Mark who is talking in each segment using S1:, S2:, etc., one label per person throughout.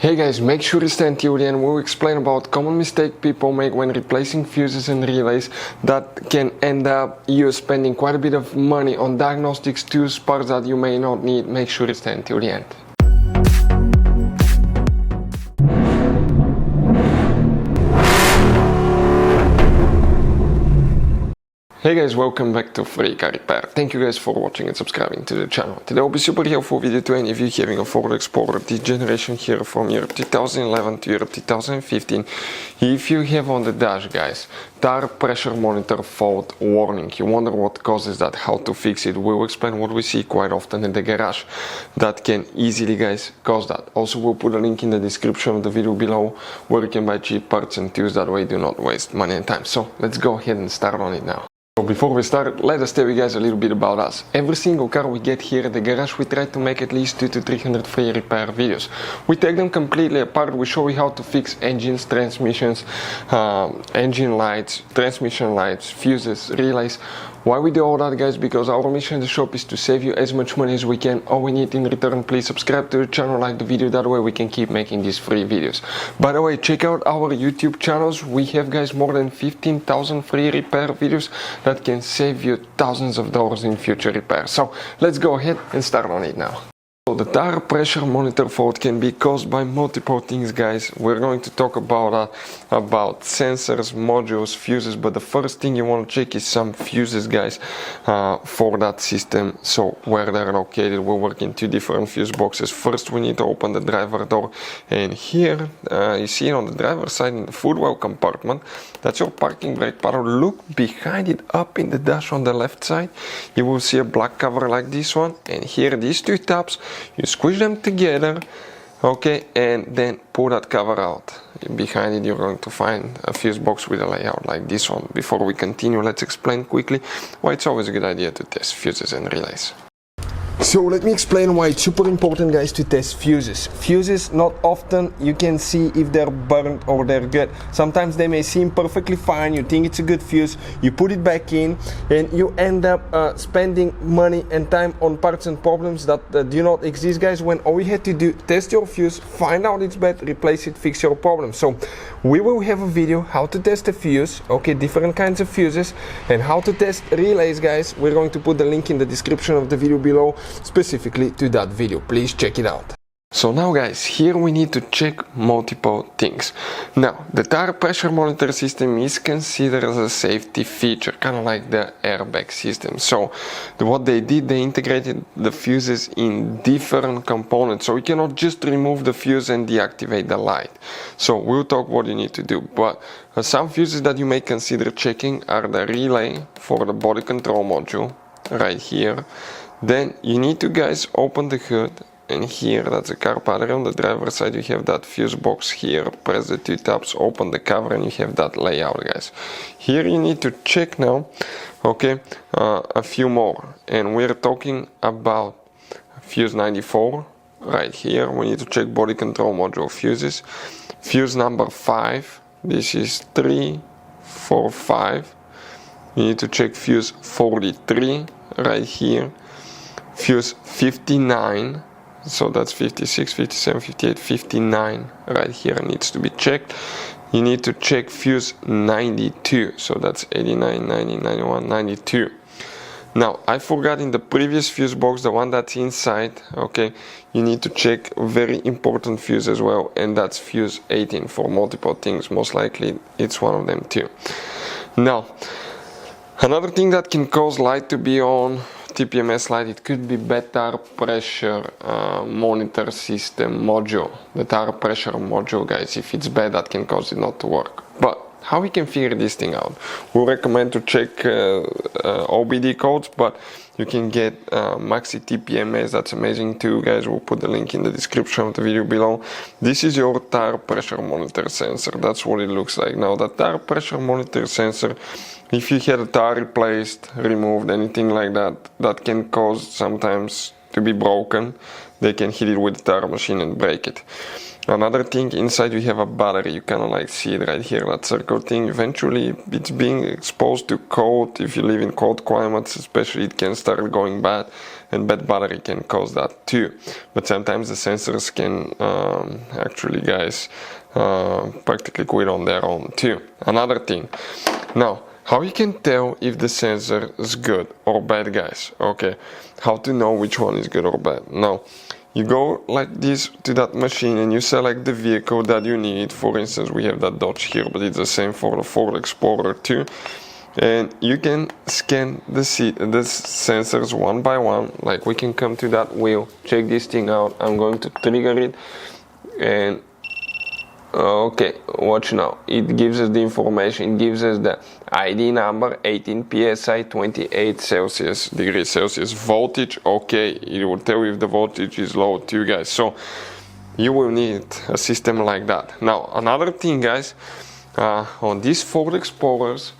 S1: Hey guys, make sure to stay until the end. We'll explain about common mistake people make when replacing fuses and relays that can end up you spending quite a bit of money on diagnostics tools, parts that you may not need. Make sure to stay until the end. Hey guys, welcome back to Free Car Repair. Thank you guys for watching and subscribing to the channel. Today will be super helpful video to any of you having a Ford Explorer this generation here from year 2011 to year 2015. If you have on the dash, guys, tire pressure monitor fault warning, you wonder what causes that, how to fix it. We'll explain what we see quite often in the garage that can easily, guys, cause that. Also, we'll put a link in the description of the video below where you can buy cheap parts and tools. That way do not waste money and time. So let's go ahead and start on it now. So before we start, let us tell you guys a little bit about us. Every single car we get here at the garage, we try to make at least 200 to 300 free repair videos. We take them completely apart. We show you how to fix engines, transmissions, engine lights, transmission lights, fuses, relays. Why we do all that, guys? Because our mission in the shop is to save you as much money as we can. All we need in return, please subscribe to the channel, like the video, that way we can keep making these free videos. By the way, check out our YouTube channels. We have, guys, more than 15,000 free repair videos that can save you thousands of dollars in future repairs. So let's go ahead and start on it now. So the tire pressure monitor fault can be caused by multiple things, guys. We're going to talk about sensors, modules, fuses, but the first thing you want to check is some fuses, guys, for that system. So where they're located, we work in two different fuse boxes. First, we need to open the driver door, and here you see it on the driver's side in the footwell compartment. That's your parking brake paddle. Look behind it, up in the dash on the left side, you will see a black cover like this one, and here these two tabs, you squish them together, okay, and then pull that cover out. Behind it you're going to find a fuse box with a layout like this one. Before we continue, let's explain quickly why it's always a good idea to test fuses and relays. So let me explain why it's super important, guys, to test fuses. Fuses, not often you can see if they're burnt or they're good. Sometimes they may seem perfectly fine, you think it's a good fuse, you put it back in, and you end up spending money and time on parts and problems that do not exist, guys, when all you had to do, test your fuse, find out it's bad, replace it, fix your problem. So we will have a video how to test a fuse, okay, different kinds of fuses, and how to test relays, guys. We're going to put the link in the description of the video below, specifically to that video. Please check it out. So now, guys, here we need to check multiple things. Now, the tire pressure monitor system is considered as a safety feature, kind of like the airbag system. So what they did, they integrated the fuses in different components. So you cannot just remove the fuse and deactivate the light. So we'll talk what you need to do. But some fuses that you may consider checking are the relay for the body control module, right here. Then you need to, guys, open the hood, and here, that's a car battery. On the driver's side you have that fuse box here. Press the two tabs, open the cover, and you have that layout, guys. Here you need to check now, okay, a few more, and we're talking about fuse 94 right here. We need to check body control module fuses. Fuse number 5, this is 3, 4, 5. You need to check fuse 43 right here. Fuse 59, so that's 56, 57, 58, 59 right here needs to be checked. You need to check fuse 92, so that's 89, 90, 91, 92. Now, I forgot in the previous fuse box, the one that's inside, okay, you need to check a very important fuse as well, and that's fuse 18 for multiple things. Most likely it's one of them too. Now, another thing that can cause light to be on, TPMS light, it could be bad tire pressure monitor system module. The tire pressure module, guys, if it's bad, that can cause it not to work. But how we can figure this thing out? We recommend to check OBD codes, but you can get Maxi TPMS. That's amazing too, guys. We'll put the link in the description of the video below. This is your tire pressure monitor sensor. That's what it looks like. Now, the tire pressure monitor sensor, if you had a tire replaced, removed, anything like that, that can cause sometimes to be broken. They can hit it with the tire machine and break it. Another thing, inside we have a battery. You kind of like see it right here, that circle thing. Eventually it's being exposed to cold. If you live in cold climates especially, it can start going bad, and bad battery can cause that too. But sometimes the sensors can actually, guys, practically quit on their own too. Another thing, now how you can tell if the sensor is good or bad, guys? Okay, how to know which one is good or bad? Now you go like this to that machine and you select the vehicle that you need. For instance, we have that Dodge here, but it's the same for the Ford Explorer too. And you can scan the sensors one by one. Like we can come to that wheel, check this thing out. I'm going to trigger it, and okay, watch now. It gives us the information. It gives us the ID number, 18 psi, 28 degrees Celsius. Voltage, okay, it will tell you if the voltage is low too, guys. So you will need a system like that. Now another thing, guys, on these Ford Explorers,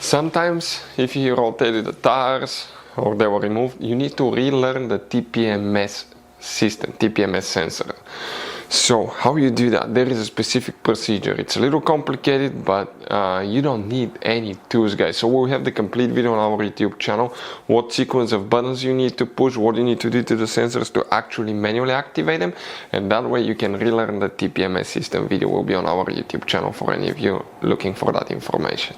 S1: sometimes if you rotated the tires or they were removed, you need to relearn the TPMS system, TPMS sensor. So how you do that? There is a specific procedure. It's a little complicated, but you don't need any tools, guys. So we'll have the complete video on our YouTube channel, what sequence of buttons you need to push, what you need to do to the sensors to actually manually activate them, and that way you can relearn the TPMS system. Video will be on our YouTube channel for any of you looking for that information.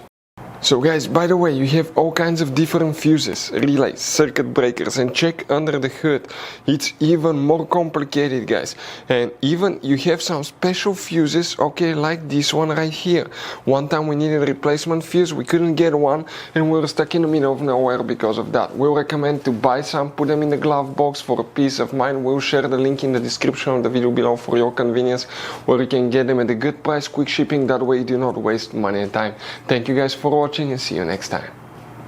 S1: So guys, by the way, you have all kinds of different fuses, relays, circuit breakers, and check under the hood. It's even more complicated, guys. And even you have some special fuses, okay, like this one right here. One time we needed a replacement fuse, we couldn't get one, and we were stuck in the middle of nowhere because of that. We'll recommend to buy some, put them in the glove box for a peace of mind. We'll share the link in the description of the video below for your convenience, where you can get them at a good price, quick shipping. That way you do not waste money and time. Thank you guys for watching, and see you next time.